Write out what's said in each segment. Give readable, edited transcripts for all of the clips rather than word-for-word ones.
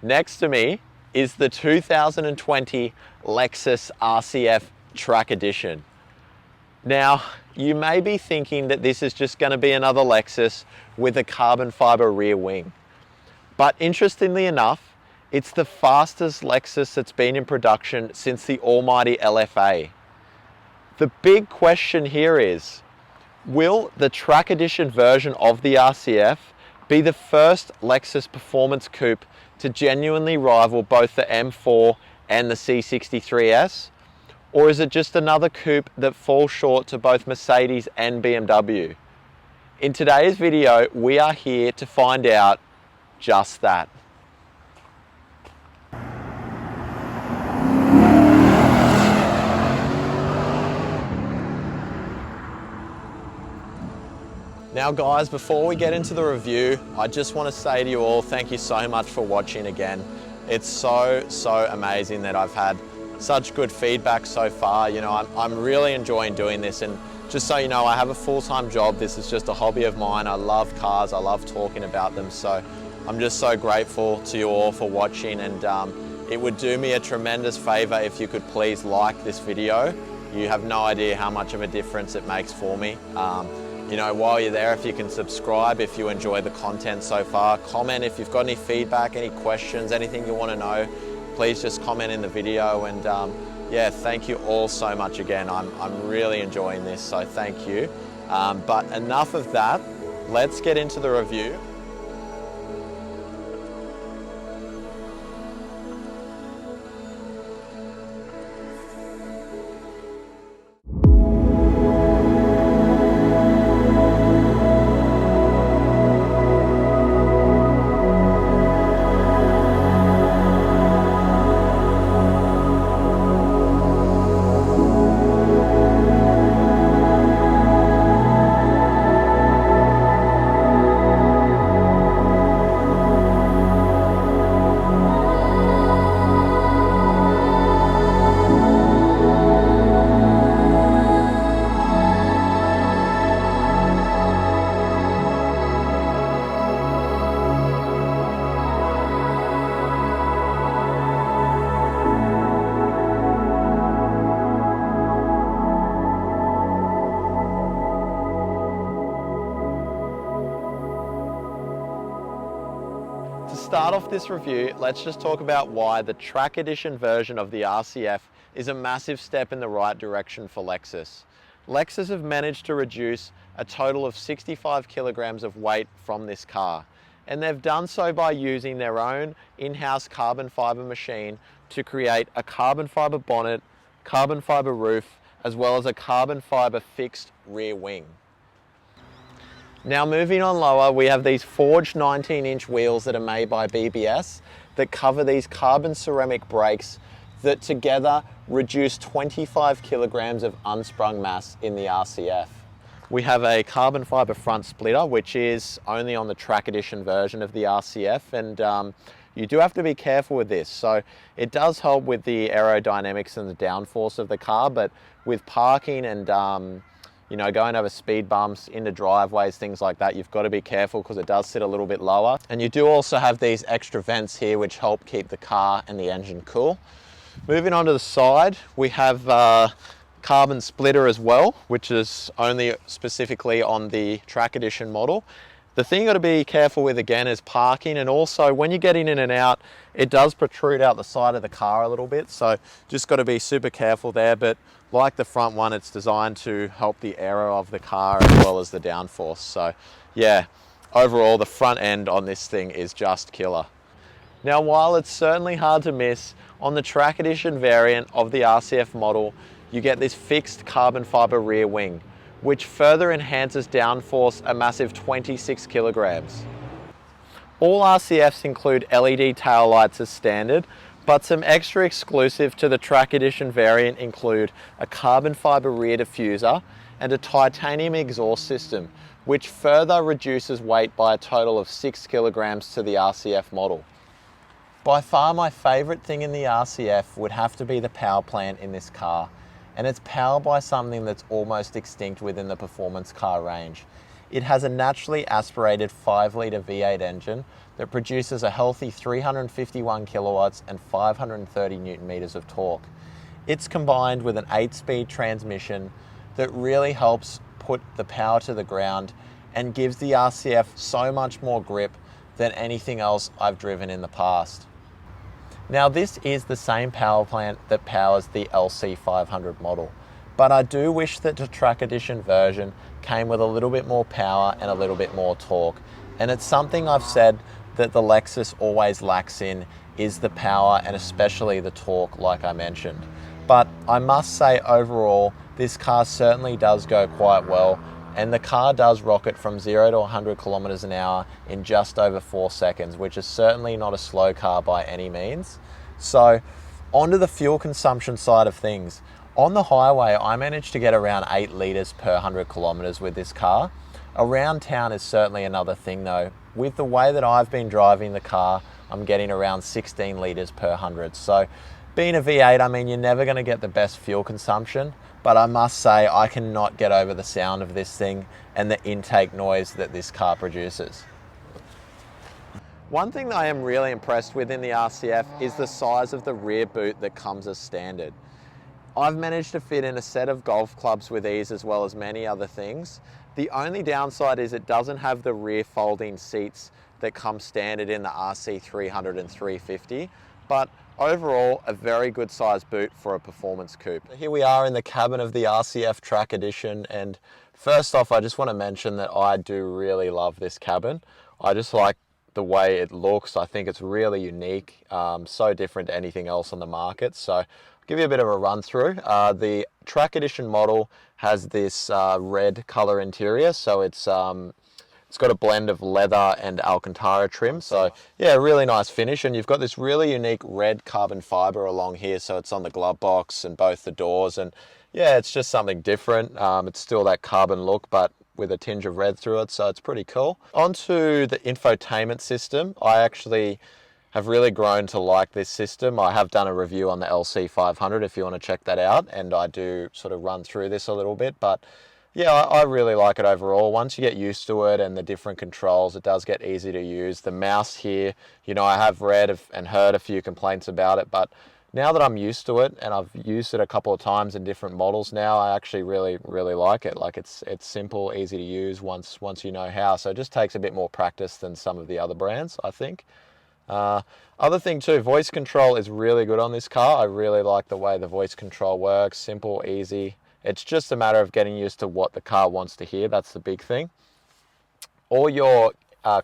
Next to me is the 2020 Lexus RCF Track Edition. Now, you may be thinking that this is just going to be another Lexus with a carbon fiber rear wing. But interestingly enough, it's the fastest Lexus that's been in production since the almighty LFA. The big question here is, will the Track Edition version of the RCF be the first Lexus performance coupe to genuinely rival both the M4 and the C63S? Or is it just another coupe that falls short to both Mercedes and BMW? In today's video, we are here to find out just that. Now guys, before we get into the review, I just want to say to you all, thank you so much for watching again. It's so amazing that I've had such good feedback so far. You know, I'm really enjoying doing this, and just so you know, I have a full-time job. This is just a hobby of mine. I love cars, I love talking about them, so I'm just so grateful to you all for watching, and it would do me a tremendous favor if you could please like this video. You have no idea how much of a difference it makes for me. You know, while you're there, if you can subscribe if you enjoy the content so far, comment if you've got any feedback, any questions, anything you want to know, please just comment in the video. And yeah, thank you all so much again. I'm really enjoying this, so thank you. But enough of that, let's get into the review. To start off this review, let's just talk about why the Track Edition version of the RCF is a massive step in the right direction for Lexus. Lexus have managed to reduce a total of 65 kilograms of weight from this car, and they've done so by using their own in-house carbon fiber machine to create a carbon fiber bonnet, carbon fiber roof, as well as a carbon fiber fixed rear wing. Now moving on lower, we have these forged 19-inch wheels that are made by BBS that cover these carbon ceramic brakes that together reduce 25 kilograms of unsprung mass in the RCF. We have a carbon fiber front splitter, which is only on the Track Edition version of the RCF, and you do have to be careful with this. So it does help with the aerodynamics and the downforce of the car, but with parking and you know, going over speed bumps, into driveways, things like that, you've got to be careful because it does sit a little bit lower. And you do also have these extra vents here which help keep the car and the engine cool. Moving on to the side, we have carbon splitter as well, which is only specifically on the Track Edition model. The thing you got to be careful with again is parking, and also when you're getting in and out, it does protrude out the side of the car a little bit, so just got to be super careful there. But like the front one, it's designed to help the aero of the car as well as the downforce. So yeah, overall the front end on this thing is just killer. Now while it's certainly hard to miss, on the Track Edition variant of the RCF model, you get this fixed carbon fiber rear wing, which further enhances downforce a massive 26 kilograms. All RCFs include LED taillights as standard, but some extra exclusive to the Track Edition variant include a carbon fiber rear diffuser and a titanium exhaust system, which further reduces weight by a total of 6 kilograms to the RCF model. By far my favourite thing in the RCF would have to be the power plant in this car, and it's powered by something that's almost extinct within the performance car range. It has a naturally aspirated 5-litre V8 engine that produces a healthy 351 kilowatts and 530 newton meters of torque. It's combined with an 8-speed transmission that really helps put the power to the ground and gives the RCF so much more grip than anything else I've driven in the past. Now, this is the same power plant that powers the LC500 model, but I do wish that the track edition version came with a little bit more power and a little bit more torque. And it's something I've said that the Lexus always lacks in, is the power and especially the torque, like I mentioned. But I must say overall, this car certainly does go quite well, and the car does rocket from 0 to 100 kilometers an hour in just over 4 seconds, which is certainly not a slow car by any means. So onto the fuel consumption side of things. On the highway, I managed to get around 8 litres per 100 kilometres with this car. Around town is certainly another thing though. With the way that I've been driving the car, I'm getting around 16 litres per 100. So being a V8, I mean, you're never going to get the best fuel consumption, but I must say I cannot get over the sound of this thing and the intake noise that this car produces. One thing that I am really impressed with in the RCF is the size of the rear boot that comes as standard. I've managed to fit in a set of golf clubs with ease as well as many other things. The only downside is it doesn't have the rear folding seats that come standard in the RC300 and 350, but overall a very good size boot for a performance coupe. Here we are in the cabin of the RCF Track Edition, and first off I just want to mention that I do really love this cabin. I just like the way it looks. I think it's really unique, so different to anything else on the market. So give you a bit of a run through. The Track Edition model has this red color interior, so it's got a blend of leather and Alcantara trim. So yeah, really nice finish, and you've got this really unique red carbon fiber along here, so it's on the glove box and both the doors, and yeah, it's just something different. It's still that carbon look, but with a tinge of red through it, so it's pretty cool. Onto the infotainment system. I actually have really grown to like this system. I have done a review on the LC500 if you want to check that out, and I do sort of run through this a little bit, but yeah, I really like it overall. Once you get used to it and the different controls, it does get easy to use. The mouse here, you know, I have read and heard a few complaints about it, but now that I'm used to it and I've used it a couple of times in different models now, I actually really like it. Like it's simple, easy to use once you know how. So it just takes a bit more practice than some of the other brands, I think. Other thing too, voice control is really good on this car. I really like the way the voice control works. Simple, easy. It's just a matter of getting used to what the car wants to hear. That's the big thing. All your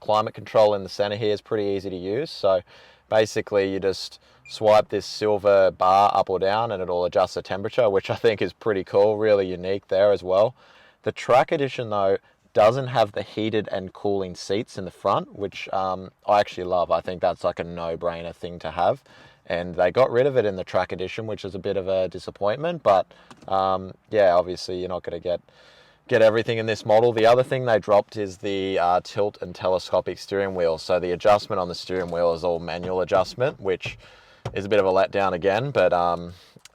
climate control in the center here is pretty easy to use. So basically you just swipe this silver bar up or down and it'll adjust the temperature, which I think is pretty cool, really unique there as well. The Track Edition though doesn't have the heated and cooling seats in the front, which I actually love. I think that's like a no-brainer thing to have. And they got rid of it in the Track Edition, which is a bit of a disappointment, but yeah, obviously you're not going to get everything in this model. The other thing they dropped is the tilt and telescopic steering wheel. So the adjustment on the steering wheel is all manual adjustment, which is a bit of a letdown again, but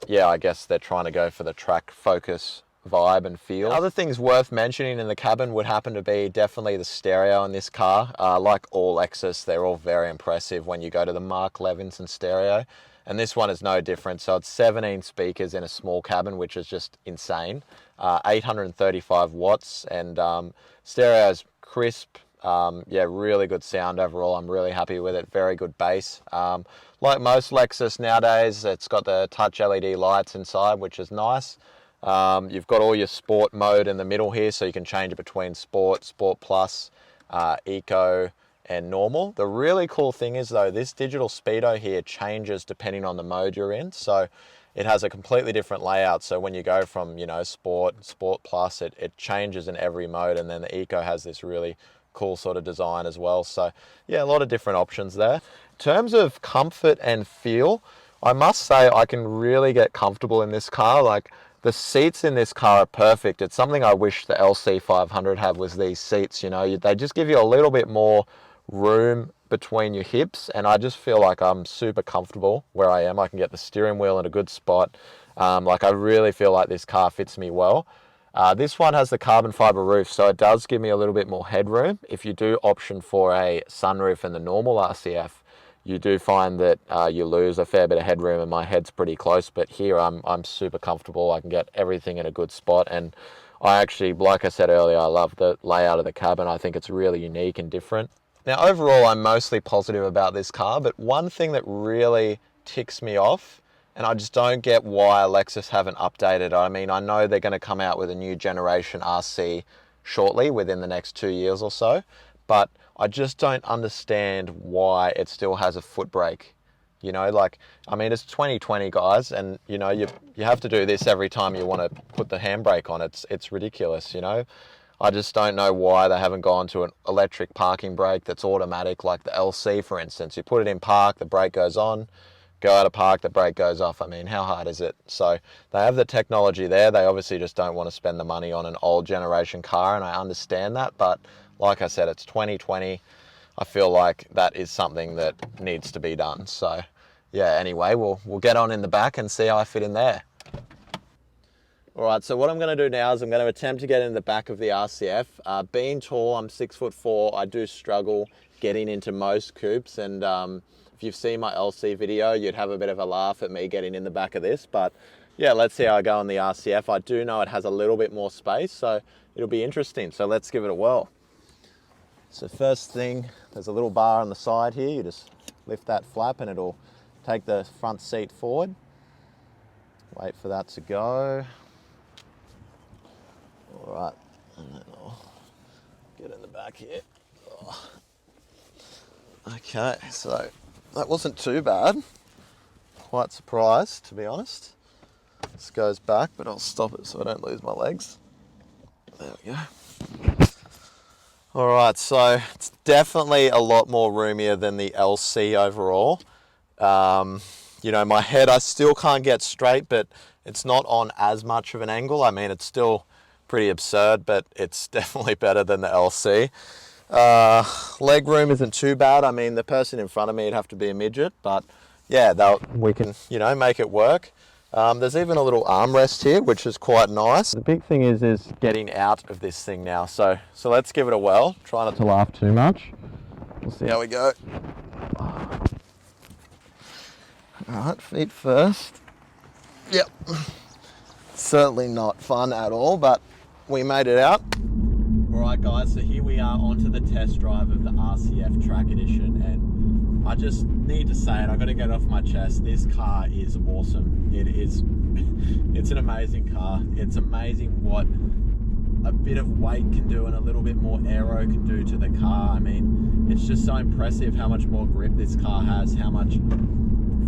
yeah, I guess they're trying to go for the track focus vibe and feel. Other things worth mentioning in the cabin would happen to be definitely the stereo in this car. Like all Lexus, they're all very impressive when you go to the Mark Levinson stereo, and this one is no different. So it's 17 speakers in a small cabin, which is just insane. 835 watts, and stereo's crisp. Yeah, really good sound overall. I'm really happy with it. Very good bass. Like most Lexus nowadays, it's got the touch LED lights inside, which is nice. You've got all your sport mode in the middle here, so you can change it between sport, sport plus, eco, and normal. The really cool thing is though, this digital speedo here changes depending on the mode you're in. So it has a completely different layout. So when you go from, you know, sport plus, it changes in every mode, and then the eco has this really cool sort of design as well. So yeah, a lot of different options there. In terms of comfort and feel, I must say I can really get comfortable in this car. Like, the seats in this car are perfect. It's something I wish the LC500 had, was these seats, you know, they just give you a little bit more room between your hips, and I just feel like I'm super comfortable where I am. I can get the steering wheel in a good spot. Like, I really feel like this car fits me well. This one has the carbon fibre roof, so it does give me a little bit more headroom. If you do option for a sunroof in the normal RCF, you do find that you lose a fair bit of headroom, and my head's pretty close, but here I'm super comfortable. I can get everything in a good spot, and I actually, like I said earlier, I love the layout of the cabin. I think it's really unique and different. Now, overall, I'm mostly positive about this car, but one thing that really ticks me off, and I just don't get why Lexus haven't updated it. I mean, I know they're going to come out with a new generation RC shortly, within the next 2 years or so, but I just don't understand why it still has a foot brake. You know, like, I mean, it's 2020, guys, and, you know, you have to do this every time you want to put the handbrake on. It's ridiculous, you know. I just don't know why they haven't gone to an electric parking brake that's automatic, like the LC, for instance. You put it in park, the brake goes on, go out of park, the brake goes off. I mean, how hard is it? So they have the technology there. They obviously just don't want to spend the money on an old generation car, and I understand that, but like I said, it's 2020. I feel like that is something that needs to be done. So yeah, anyway, we'll get on in the back and see how I fit in there. All right, so what I'm going to do now is I'm going to attempt to get in the back of the RCF. Being tall, I'm 6'4", I do struggle getting into most coupes, and if you've seen my LC video, you'd have a bit of a laugh at me getting in the back of this, but yeah, let's see how I go on the RCF. I do know it has a little bit more space, so it'll be interesting, so let's give it a whirl. So first thing, there's a little bar on the side here. You just lift that flap and it'll take the front seat forward. Wait for that to go. All right, and then I'll get in the back here. Oh. Okay, so that wasn't too bad. Quite surprised, to be honest. This goes back, but I'll stop it so I don't lose my legs. There we go. All right, so it's definitely a lot more roomier than the LC overall. You know, my head, I still can't get straight, but it's not on as much of an angle. I mean, it's still pretty absurd, but it's definitely better than the LC. Leg room isn't too bad. I mean, the person in front of me would have to be a midget, but yeah, we can, you know, make it work. There's even a little armrest here, which is quite nice. The big thing is getting out of this thing now. So let's give it a whirl. Try not to laugh too much. We'll see how we go. All right, feet first. Yep. Certainly not fun at all, but we made it out. All right, guys, so here we are onto the test drive of the RCF Track Edition, and I just need to say it, I've got to get it off my chest. This car is awesome. It's an amazing car. It's amazing what a bit of weight can do and a little bit more aero can do to the car. I mean, it's just so impressive how much more grip this car has, how much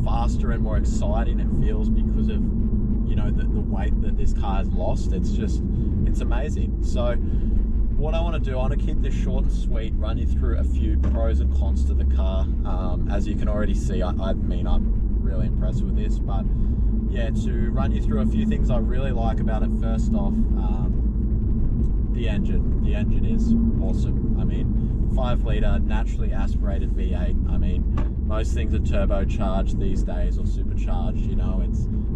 faster and more exciting it feels because of, you know, the weight that this car has lost. It's amazing. So what I want to do, I want to keep this short and sweet, run you through a few pros and cons to the car. As you can already see, I mean, I'm really impressed with this, but yeah, to run you through a few things I really like about it. First off, the engine. The engine is awesome. I mean, 5-litre naturally aspirated V8. I mean, most things are turbocharged these days or supercharged. You know,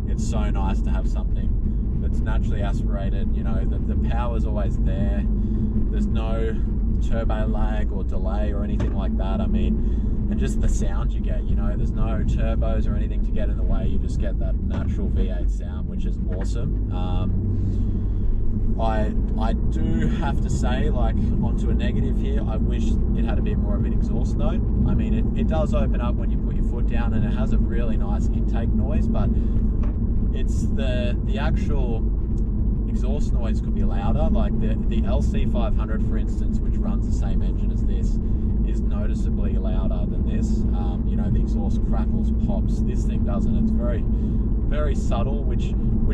it's so nice to have something that's naturally aspirated. You know, the power's always there. There's no turbo lag or delay or anything like that. I mean, and just the sound you get, you know, there's no turbos or anything to get in the way. You just get that natural V8 sound, which is awesome. I do have to say, like, onto a negative here, I wish it had a bit more of an exhaust note. I mean, it does open up when you put your foot down, and it has a really nice intake noise, but it's the actual exhaust noise could be louder. Like the LC500, for instance, which runs the same engine as this, is noticeably louder than this. You know, the exhaust crackles, pops. This thing doesn't. It's very, very subtle, which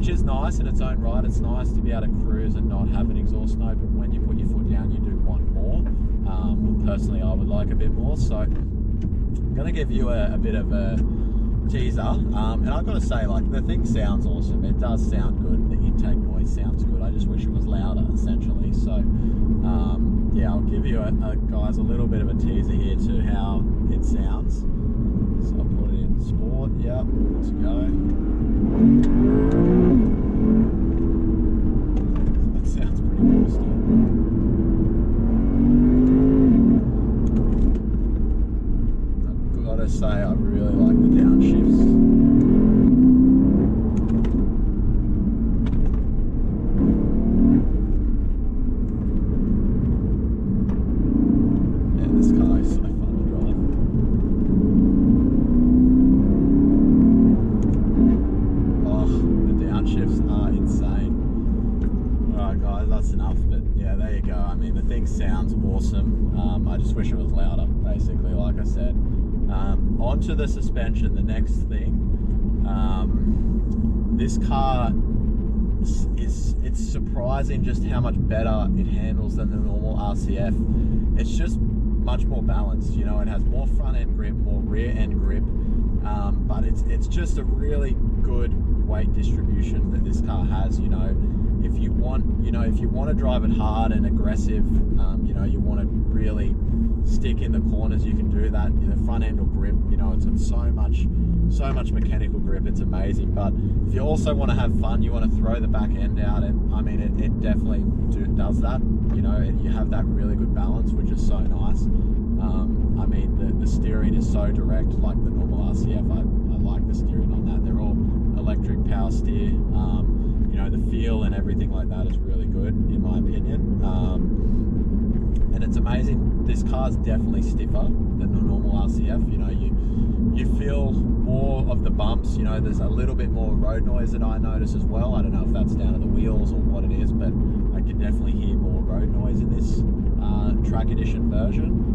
is nice in its own right. It's nice to be able to cruise and not have an exhaust note, but when you put your foot down, you do want more. Personally, I would like a bit more. So I'm going to give you a bit of a teaser, and I've got to say, like, the thing sounds awesome. It does sound good. The intake noise sounds good. I just wish it was louder, essentially. So yeah, I'll give you guys a little bit of a teaser here to how it sounds. So I'll put it in sport. Yep, let's go. Let's really like the downshifts. Yeah, this car is so fun to drive. Oh, the downshifts are insane. Alright guys, that's enough, but yeah, there you go. I mean, the thing sounds awesome. I just wish it was louder, basically, like I said. Onto the suspension, the next thing. This car it's surprising just how much better it handles than the normal RCF. It's just much more balanced, you know. It has more front end grip, more rear end grip, but it's just a really good weight distribution that this car has, you know. If you want to drive it hard and aggressive, you know, you want to really stick in the corners, you can do that. The front end will grip, you know, it's got so much mechanical grip, it's amazing. But if you also want to have fun, you want to throw the back end out, and I mean, it definitely does that. You know, you have that really good balance, which is so nice. I mean, the steering is so direct, like the normal RCF. I like the steering on that. They're all electric power steer. You know, the feel and everything like that is really good, in my opinion. And it's amazing. This car's definitely stiffer than the normal RCF. You know, you feel more of the bumps. You know, there's a little bit more road noise that I notice as well. I don't know if that's down to the wheels or what it is, but I can definitely hear more road noise in this track edition version.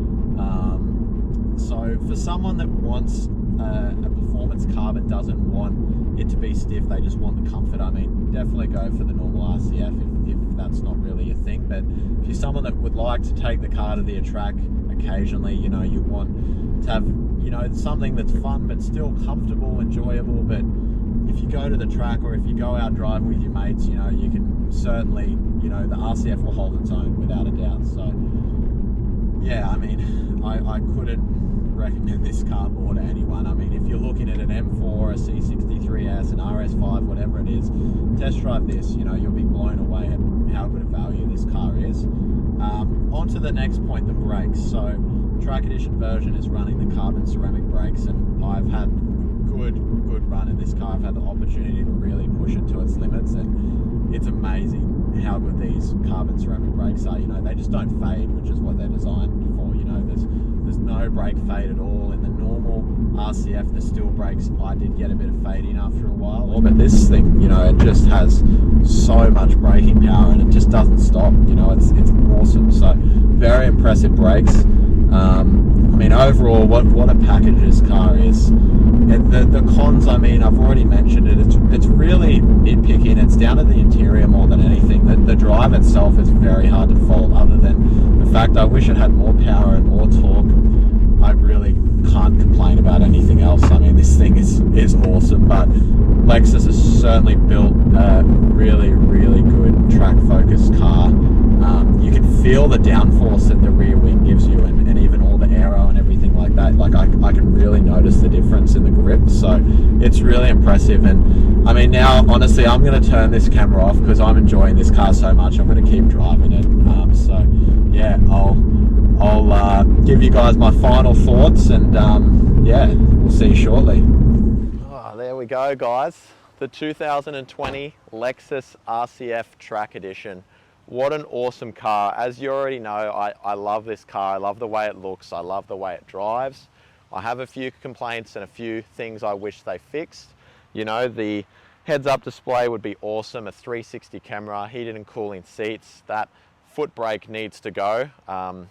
So for someone that wants a performance car but doesn't want it to be stiff, they just want the comfort, I mean, definitely go for the normal RCF if that's not really a thing. But if you're someone that would like to take the car to the track occasionally, you know, you want to have, you know, something that's fun but still comfortable, enjoyable. But if you go to the track or if you go out driving with your mates, you know, you can certainly, you know, the RCF will hold its own without a doubt. So yeah, I mean, I couldn't recommend this car more to anyone. I mean, if you're looking at an M4, a C63S, an RS5, whatever it is, test drive this. You know, you'll be blown away at how good a value this car is. On to the next point, the brakes. So track edition version is running the carbon ceramic brakes, and I've had good run in this car. I've had the opportunity to really push it to its limits, and it's amazing how good these carbon ceramic brakes are. You know, they just don't fade, which is what they're designed for. You know, there's no brake fade at all. In the normal RCF, the steel brakes, I did get a bit of fading after a while, but this thing, you know, it just has so much braking power and it just doesn't stop. You know, it's awesome. So very impressive brakes. I mean, overall, what a package this car is. The cons, I mean, I've already mentioned it. It's really nitpicking. It's down to the interior more than anything. The drive itself is very hard to fault, other than the fact I wish it had more power and more torque. I really can't complain about anything else. I mean, this thing is awesome, but Lexus has certainly built a really good track-focused car. You can feel the downforce that the rear wing gives you, and even all the aero and everything like that. Like I can really notice the difference in the grip, so it's really impressive. And I mean, now honestly, I'm going to turn this camera off because I'm enjoying this car so much. I'm going to keep driving it. So yeah, I'll give you guys my final thoughts, and yeah, we'll see you shortly. Oh, there we go, guys. The 2020 Lexus RCF Track Edition. What an awesome car. As you already know, I love this car. I love the way it looks. I love the way it drives. I have a few complaints and a few things I wish they fixed. You know, the heads-up display would be awesome. A 360 camera, heated and cooling seats. That foot brake needs to go.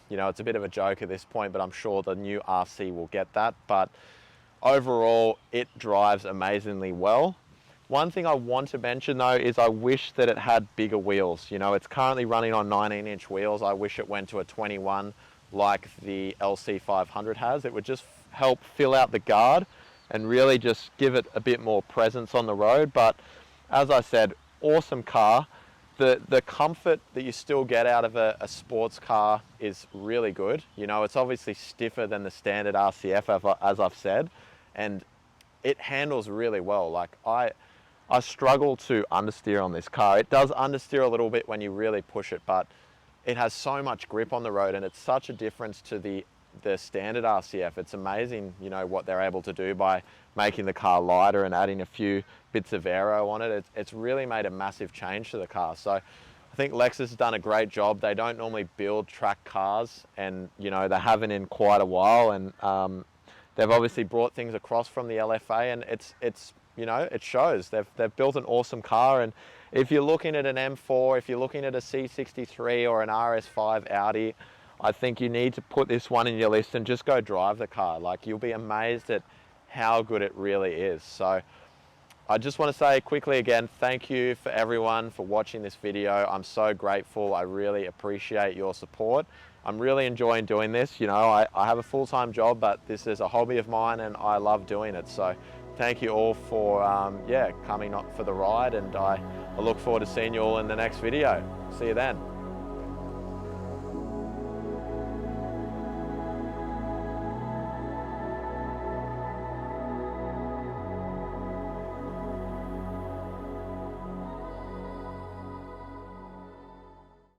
You know, it's a bit of a joke at this point, but I'm sure the new RC will get that. But overall, it drives amazingly well. One thing I want to mention though is I wish that it had bigger wheels. You know, it's currently running on 19-inch wheels. I wish it went to a 21 like the LC500 has. It would just help fill out the guard and really just give it a bit more presence on the road. But as I said, awesome car. The comfort that you still get out of a sports car is really good. You know, it's obviously stiffer than the standard RCF, as I've said, and it handles really well. Like I struggle to understeer on this car. It does understeer a little bit when you really push it, but it has so much grip on the road, and it's such a difference to the the standard RCF. It's amazing, you know, what they're able to do by making the car lighter and adding a few bits of aero on it. It's really made a massive change to the car. So I think Lexus has done a great job. They don't normally build track cars, and you know, they haven't in quite a while, and they've obviously brought things across from the LFA, and it's you know, it shows. They've built an awesome car. And if you're looking at an M4, if you're looking at a C63 or an RS5 Audi, I think you need to put this one in your list and just go drive the car. Like, you'll be amazed at how good it really is. So I just want to say quickly again, thank you for everyone for watching this video. I'm so grateful. I really appreciate your support. I'm really enjoying doing this. You know, I have a full-time job, but this is a hobby of mine and I love doing it. So thank you all for coming up for the ride, and I look forward to seeing you all in the next video. See you then.